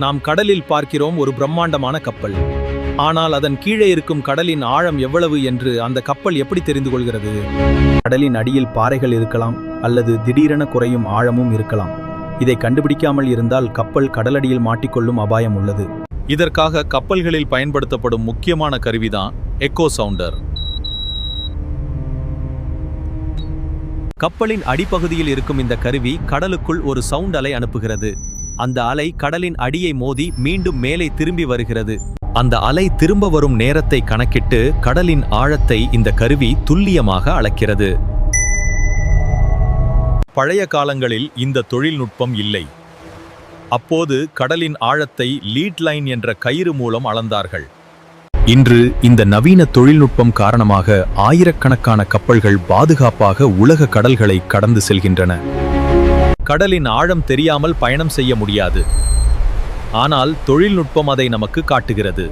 நாம் கடலில் பார்க்கிறோம் ஒரு பிரம்மாண்டமான கப்பல். ஆனால் அதன் கீழே இருக்கும் கடலின் ஆழம் எவ்வளவு என்று அந்த கப்பல் எப்படி தெரிந்து கொள்கிறது? கடலின் அடியில் பாறைகள் இருக்கலாம், அல்லது திடீரென குறையும் ஆழமும் இருக்கலாம். இதை கண்டுபிடிக்காமல் இருந்தால் கப்பல் கடலடியில் மாட்டிக்கொள்ளும் அபாயம் உள்ளது. இதற்காக கப்பல்களில் பயன்படுத்தப்படும் முக்கியமான கருவிதான் எக்கோ சவுண்டர். கப்பலின் அடிப்பகுதியில் இருக்கும் இந்த கருவி கடலுக்குள் ஒரு சவுண்ட் அலை அனுப்புகிறது. அந்த அலை கடலின் அடியை மோதி மீண்டும் மேலே திரும்பி வருகிறது. அந்த அலை திரும்ப வரும் நேரத்தை கணக்கிட்டு கடலின் ஆழத்தை இந்த கருவி துல்லியமாக அளக்கிறது. பழைய காலங்களில் இந்த தொழில்நுட்பம் இல்லை. அப்போது கடலின் ஆழத்தை லீட் லைன் என்ற கயிறு மூலம் அளந்தார்கள். இன்று இந்த நவீன தொழில்நுட்பம் காரணமாக ஆயிரக்கணக்கான கப்பல்கள் பாதுகாப்பாக உலக கடல்களை கடந்து செல்கின்றன. கடலின் ஆழம் தெரியாமல் பயணம் செய்ய முடியாது. ஆனால் தொழில்நுட்பம் அதை நமக்கு காட்டுகிறது.